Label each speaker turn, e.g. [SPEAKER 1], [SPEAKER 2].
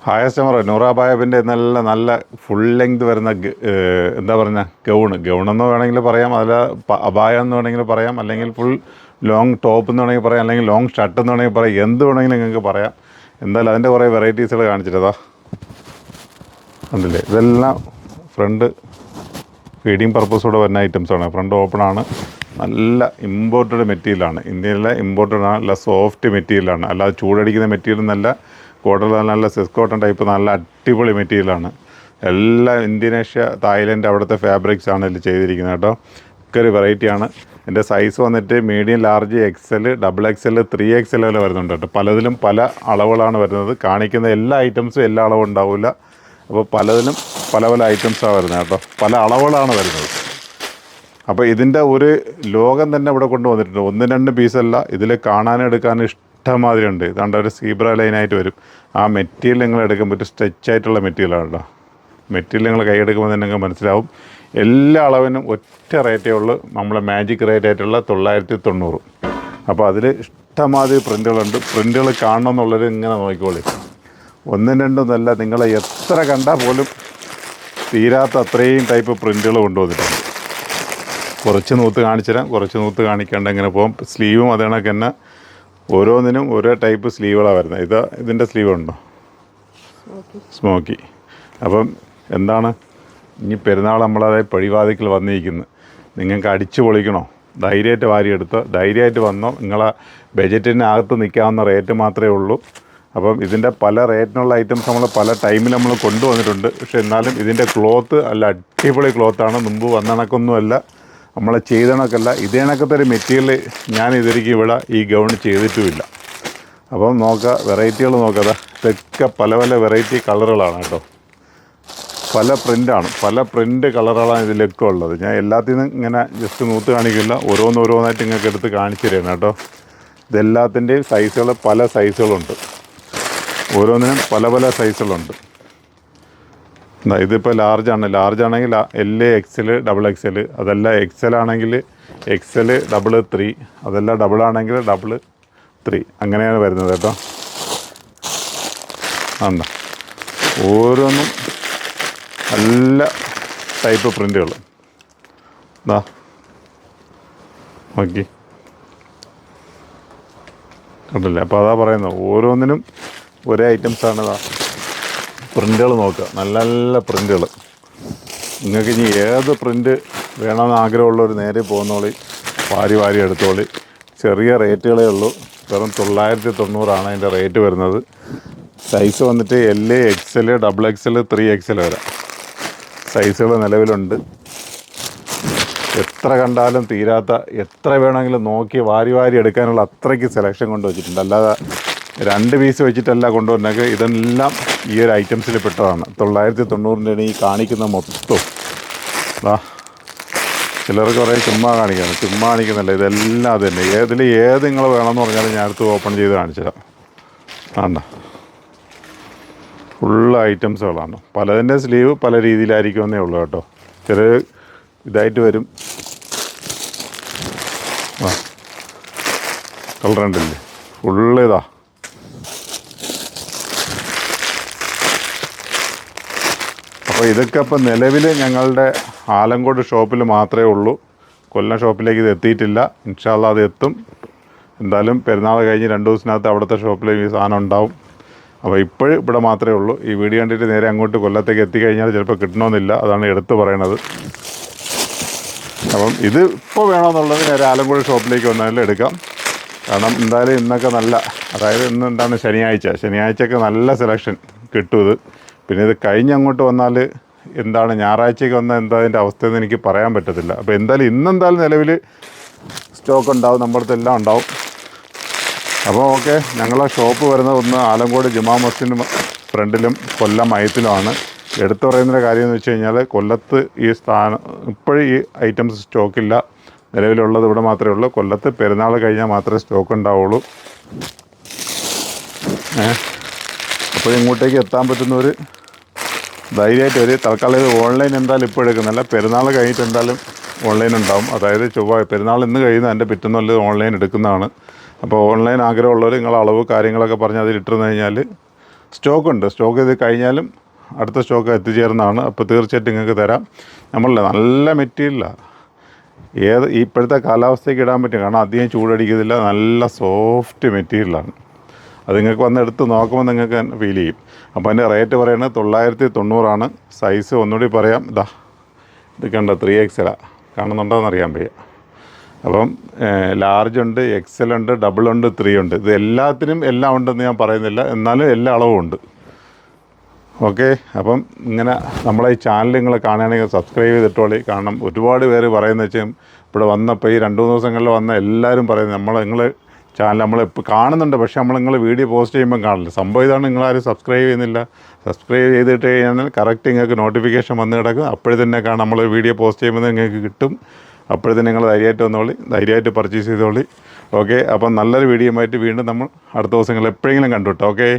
[SPEAKER 1] Highest പറ നൂറാബായബിൻ്റെ നല്ല full length വരുന്ന എന്താ പറയുക ഗൗണെന്ന് വേണമെങ്കിൽ പറയാം, അതിൽ അബായ എന്ന് വേണമെങ്കിൽ പറയാം, അല്ലെങ്കിൽ ഫുൾ ലോങ് ടോപ്പ് എന്ന് വേണമെങ്കിൽ പറയാം, അല്ലെങ്കിൽ ലോങ് ഷർട്ട് എന്ന് വേണമെങ്കിൽ പറയാം, എന്ത് വേണമെങ്കിലും നിങ്ങൾക്ക് പറയാം. എന്തായാലും അതിൻ്റെ കുറേ വെറൈറ്റീസുകൾ കാണിച്ചിട്ടതാ കണ്ടില്ലേ. ഇതെല്ലാം ഫ്രണ്ട് ഫീഡിങ് പർപ്പസോടെ വരുന്ന ഐറ്റംസാണ്. ഫ്രണ്ട് ഓപ്പണാണ്, നല്ല ഇമ്പോർട്ടഡ് മെറ്റീരിയലാണ്, ഇന്ത്യയിലെ ഇമ്പോർട്ടഡ് ആണ്, നല്ല സോഫ്റ്റ് മെറ്റീരിയലാണ്, അല്ലാതെ ചൂടടിക്കുന്ന മെറ്റീരിയൽ എന്നല്ല. കോട്ടൺ നല്ല സിസ് കോട്ടൺ ടൈപ്പ് നല്ല അടിപൊളി മെറ്റീരിയലാണ്. എല്ലാം ഇന്തോനേഷ്യ, തായ്ലൻഡ് അവിടുത്തെ ഫാബ്രിക്സ് ആണ് ഇതിൽ ചെയ്തിരിക്കുന്നത് കേട്ടോ. ഒക്കെ ഒരു വെറൈറ്റിയാണ്. എൻ്റെ സൈസ് വന്നിട്ട് medium, large, XL, XXL, 3XL വരെ വരുന്നുണ്ട് കേട്ടോ. പലതിലും പല അളവുകളാണ് വരുന്നത്. കാണിക്കുന്ന എല്ലാ ഐറ്റംസും എല്ലാ അളവും ഉണ്ടാവില്ല. അപ്പോൾ പലതിലും പല പല ഐറ്റംസാണ് വരുന്നത് കേട്ടോ. പല അളവുകളാണ് വരുന്നത്. അപ്പോൾ ഇതിൻ്റെ ഒരു ലോകം തന്നെ ഇവിടെ കൊണ്ടുവന്നിട്ടുണ്ട്. 1-2 പീസല്ല, ഇതിൽ കാണാനും എടുക്കാനും ഇഷ്ടംമാതിരി ഉണ്ട്. ഇതാണ്ട് ഒരു സീബ്ര ലൈനായിട്ട് വരും. ആ മെറ്റീരിയൽ നിങ്ങൾ എടുക്കുമ്പോൾ ഒരു സ്ട്രെച്ചായിട്ടുള്ള മെറ്റീരിയലാണ് കേട്ടോ. മെറ്റീരിയൽ നിങ്ങൾ കൈയെടുക്കുമ്പോൾ തന്നെ നിങ്ങൾക്ക് മനസ്സിലാവും. എല്ലാ അളവിനും ഒറ്റ റേറ്റേ ഉള്ളൂ, നമ്മളെ മാജിക് റേറ്റ് ആയിട്ടുള്ള 990. അപ്പോൾ അതിൽ ഇഷ്ടംമാതിരി പ്രിൻ്റുകളുണ്ട്. പ്രിൻ്റുകൾ കാണണമെന്നുള്ളവർ ഇങ്ങനെ നോക്കിക്കോളി. 1-2 നിങ്ങളെ എത്ര കണ്ടാൽ പോലും തീരാത്ത അത്രയും ടൈപ്പ് പ്രിൻ്റുകൾ കൊണ്ടുവന്നിട്ടുണ്ട്. കുറച്ച് നൂത്ത് കാണിച്ചു തരാം, കുറച്ച് നൂത്ത് കാണിക്കാണ്ട് എങ്ങനെ പോകും. സ്ലീവും അതേ കണക്ക് തന്നെ ഓരോന്നിനും ഓരോ ടൈപ്പ് സ്ലീവുകളാണ് വരുന്നത്. ഇതിൻ്റെ സ്ലീവ് ഉണ്ടോ, സ്മോക്കി. അപ്പം എന്താണ് ഇനി പെരുന്നാൾ നമ്മളതായത് പഴിവാതിക്കൽ വന്നിരിക്കുന്നത്. നിങ്ങൾക്ക് അടിച്ചു പൊളിക്കണോ, ധൈര്യമായിട്ട് വാരിയെടുത്തോ, ധൈര്യമായിട്ട് വന്നോ. നിങ്ങളെ ബജറ്റിനകത്ത് നിൽക്കാവുന്ന റേറ്റ് മാത്രമേ ഉള്ളൂ. അപ്പം ഇതിൻ്റെ പല റേറ്റിനുള്ള ഐറ്റംസ് നമ്മൾ പല ടൈമിൽ നമ്മൾ കൊണ്ടുവന്നിട്ടുണ്ട്. പക്ഷെ എന്നാലും ഇതിൻ്റെ ക്ലോത്ത് അല്ല അടിപൊളി ക്ലോത്താണ്. മുമ്പ് വന്ന കണക്കൊന്നുമല്ല, നമ്മളെ ചെയ്ത കണക്കല്ല. ഇതേ കണക്കത്തെ ഒരു മെറ്റീരിയൽ ഞാൻ ഇതിരിക്കും ഇവിടെ ഈ ഗൗൺ ചെയ്തിട്ടുമില്ല. അപ്പം നോക്കുക, വെറൈറ്റികൾ നോക്കുക. ഇതൊക്കെ പല പല വെറൈറ്റി കളറുകളാണ് കേട്ടോ. പല പ്രിൻ്റാണ്, പല പ്രിൻ്റ് കളറുകളാണ് ഇതിലൊക്കെ ഉള്ളത്. ഞാൻ എല്ലാത്തിനും ഇങ്ങനെ ജസ്റ്റ് നൂത്ത് കാണിക്കില്ല, ഓരോന്നോരോന്നായിട്ട് നിങ്ങൾക്ക് എടുത്ത് കാണിച്ചു തരാണ് കേട്ടോ. ഇതെല്ലാത്തിൻ്റെയും സൈസുകൾ പല സൈസുകളുണ്ട്. ഓരോന്നിനും പല പല സൈസുകളുണ്ട്. ഇതിപ്പോൾ ലാർജാണ്. ലാർജാണെങ്കിൽ L, XL, XXL. അതല്ല XL ആണെങ്കിൽ XL, 3. അതല്ല ഡബിൾ ആണെങ്കിൽ 3. അങ്ങനെയാണ് വരുന്നത് കേട്ടോ. ആണ്ട ഓരോന്നും നല്ല ടൈപ്പ് പ്രിൻ്റുകൾ ഇതാ നോക്കി കണ്ടില്ലേ. അപ്പോൾ അതാ പറയുന്നത്, ഓരോന്നിനും ഒരേ ഐറ്റംസാണ്. പ്രിൻ്റുകൾ നോക്കുക, നല്ല നല്ല പ്രിൻ്റുകൾ. നിങ്ങൾക്ക് ഇനി ഏത് പ്രിൻ്റ് വേണമെന്ന് ആഗ്രഹമുള്ളവർ നേരെ പോകുന്നോളി, വാരി എടുത്തോളി. ചെറിയ റേറ്റുകളേ ഉള്ളൂ, വെറും 990 അതിൻ്റെ റേറ്റ് വരുന്നത്. സൈസ് വന്നിട്ട് L, XL, XXL, 3XL വരെ സൈസുകൾ നിലവിലുണ്ട്. എത്ര കണ്ടാലും തീരാത്ത, എത്ര വേണമെങ്കിലും നോക്കി വാരി എടുക്കാനുള്ള അത്രയ്ക്ക് സെലക്ഷൻ കൊണ്ടുവച്ചിട്ടുണ്ട്. അല്ലാതെ 2 പീസ് വെച്ചിട്ടല്ല കൊണ്ടുവന്നത്. ഇതെല്ലാം ഈ ഒരു ഐറ്റംസിൽ പെട്ടതാണ്. 990 ഈ കാണിക്കുന്ന മൊത്തം. ചിലർക്ക് കുറേ ചുമ്മാ കാണിക്കുന്നില്ല. ഇതെല്ലാം അത് തന്നെ. ഏത് നിങ്ങൾ വേണമെന്ന് പറഞ്ഞാലും ഞാൻ അടുത്ത് ഓപ്പൺ ചെയ്ത് കാണിച്ചു തരാം. വേണ്ട, ഫുള്ള് ഐറ്റംസുകളാണ്. പലതിൻ്റെ സ്ലീവ് പല രീതിയിലായിരിക്കുമെന്നേ ഉള്ളൂ കേട്ടോ. ചില ഇതായിട്ട് വരും. കളർ ഉണ്ടല്ലേ, ഫുള്ള് ഇതാ. അപ്പോൾ ഇതൊക്കെ ഇപ്പം നിലവിൽ ഞങ്ങളുടെ ആലങ്കോട് ഷോപ്പിൽ മാത്രമേ ഉള്ളൂ. കൊല്ലം ഷോപ്പിലേക്ക് ഇത് എത്തിയിട്ടില്ല. ഇൻഷാ അല്ലാഹ് അത് എത്തും. എന്തായാലും പെരുന്നാൾ കഴിഞ്ഞ് 2 ദിവസത്തിനകത്ത് അവിടുത്തെ ഷോപ്പിൽ ഈ സാധനം ഉണ്ടാവും. അപ്പോൾ ഇപ്പോഴും ഇവിടെ മാത്രമേ ഉള്ളൂ. ഈ വീഡിയോ കണ്ടിട്ട് നേരെ അങ്ങോട്ട് കൊല്ലത്തേക്ക് എത്തിക്കഴിഞ്ഞാൽ ചിലപ്പോൾ കിട്ടണമെന്നില്ല. അതാണ് എടുത്ത് പറയണത്. അപ്പം ഇത് ഇപ്പോൾ വേണമെന്നുള്ളത് നേരെ ആലങ്കോട് ഷോപ്പിലേക്ക് വന്നാലും എടുക്കാം. കാരണം എന്തായാലും ഇന്നൊക്കെ നല്ല, അതായത് ഇന്ന് എന്താണ് ശനിയാഴ്ചയൊക്കെ നല്ല സെലക്ഷൻ കിട്ടും ഇത്. പിന്നെ ഇത് കഴിഞ്ഞങ്ങോട്ട് വന്നാൽ എന്താണ് ഞായറാഴ്ചയ്ക്ക് വന്നാൽ എന്താ അതിൻ്റെ അവസ്ഥയെന്ന് എനിക്ക് പറയാൻ പറ്റത്തില്ല. അപ്പോൾ എന്തായാലും ഇന്നെന്തായാലും നിലവിൽ സ്റ്റോക്ക് ഉണ്ടാവും, നമ്മുടെ അടുത്തെല്ലാം ഉണ്ടാവും. അപ്പോൾ ഓക്കെ, ഞങ്ങളെ ഷോപ്പ് വരുന്നത് ഒന്ന് ആലങ്കോട് ജുമാ മസ്ജിദിന് ഫ്രണ്ടിലും കൊല്ലം മയത്തിലുമാണ്. എടുത്തു പറയുന്നതിൻ്റെ കാര്യം എന്ന് വെച്ച് കഴിഞ്ഞാൽ കൊല്ലത്ത് ഈ ഇപ്പോഴും ഈ ഐറ്റംസ് സ്റ്റോക്കില്ല. നിലവിലുള്ളത് ഇവിടെ മാത്രമേ ഉള്ളൂ. കൊല്ലത്ത് പെരുന്നാൾ കഴിഞ്ഞാൽ മാത്രമേ സ്റ്റോക്ക് ഉണ്ടാവുള്ളൂ. അപ്പോൾ ഇങ്ങോട്ടേക്ക് എത്താൻ പറ്റുന്നവർ ധൈര്യമായിട്ട് വരും. തൽക്കാലം ഇത് ഓൺലൈൻ എന്തായാലും ഇപ്പോൾ എടുക്കുന്നില്ല. പെരുന്നാൾ കഴിഞ്ഞിട്ട് എന്തായാലും ഓൺലൈൻ ഉണ്ടാവും. അതായത് പെരുന്നാൾ ഇന്ന് കഴിയുന്ന എൻ്റെ പിറ്റേന്നല്ല ഓൺലൈൻ എടുക്കുന്നതാണ്. അപ്പോൾ ഓൺലൈൻ ആഗ്രഹമുള്ളവർ നിങ്ങൾ അളവ് കാര്യങ്ങളൊക്കെ പറഞ്ഞ് അതിലിട്ടിരുന്നു കഴിഞ്ഞാൽ സ്റ്റോക്കുണ്ട്. സ്റ്റോക്ക് ചെയ്ത് കഴിഞ്ഞാലും അടുത്ത സ്റ്റോക്ക് എത്തിച്ചേരുന്നതാണ്. അപ്പോൾ തീർച്ചയായിട്ടും നിങ്ങൾക്ക് തരാം. നമ്മളല്ല, നല്ല മെറ്റീരിയലാണ്. ഇപ്പോഴത്തെ കാലാവസ്ഥയ്ക്ക് ഇടാൻ പറ്റും. കാരണം അധികം ചൂടടിക്കുന്നില്ല. നല്ല സോഫ്റ്റ് മെറ്റീരിയലാണ്. അത് നിങ്ങൾക്ക് വന്ന് എടുത്ത് നോക്കുമ്പോൾ നിങ്ങൾക്ക് ഫീൽ ചെയ്യും. അപ്പോൾ അതിൻ്റെ റേറ്റ് പറയുന്നത് 990 സൈസ് ഒന്നുകൂടി പറയാം. ഇത് കണ്ട 3XL കാണുന്നുണ്ടോ എന്നറിയാൻ വയ്യ. അപ്പം ലാർജ് ഉണ്ട്, XL ഉണ്ട്, ഡബിൾ ഉണ്ട്, 3 ഉണ്ട്. ഇത് എല്ലാത്തിനും എല്ലാം ഉണ്ടെന്ന് ഞാൻ പറയുന്നില്ല, എന്നാലും എല്ലാ അളവും ഉണ്ട്. ഓക്കെ. അപ്പം ഇങ്ങനെ നമ്മളെ ഈ ചാനൽ നിങ്ങൾ കാണുകയാണെങ്കിൽ സബ്സ്ക്രൈബ് ചെയ്തിട്ടോളി. കാരണം ഒരുപാട് പേര് പറയുന്നത് വെച്ചാൽ ഇവിടെ വന്നപ്പോൾ ഈ 2-3 ദിവസങ്ങളിൽ വന്ന എല്ലാവരും പറയുന്നത് നിങ്ങൾ ചാനൽ നമ്മളെപ്പോൾ കാണുന്നുണ്ട്, പക്ഷേ നിങ്ങൾ വീഡിയോ പോസ്റ്റ് ചെയ്യുമ്പോൾ കാണില്ല. സംഭവം ഇതാണ്, നിങ്ങളാരും സബ്സ്ക്രൈബ് ചെയ്യുന്നില്ല. സബ്സ്ക്രൈബ് ചെയ്തിട്ട് കഴിഞ്ഞാൽ കറക്റ്റ് നിങ്ങൾക്ക് നോട്ടിഫിക്കേഷൻ വന്ന് കിടക്കും. അപ്പോഴേ തന്നെ നമ്മൾ വീഡിയോ പോസ്റ്റ് ചെയ്യുമ്പോൾ നിങ്ങൾക്ക് കിട്ടും. അപ്പോഴത്തന്നെ നിങ്ങൾ ധൈര്യമായിട്ട് വന്നോളി, ധൈര്യമായിട്ട് പർച്ചേസ് ചെയ്തോളി. ഓക്കെ. അപ്പം നല്ലൊരു വീഡിയോ ആയിട്ട് വീണ്ടും നമ്മൾ അടുത്ത ദിവസങ്ങളിൽ എപ്പോഴെങ്കിലും കണ്ടുവിട്ടോ. ഓക്കെ.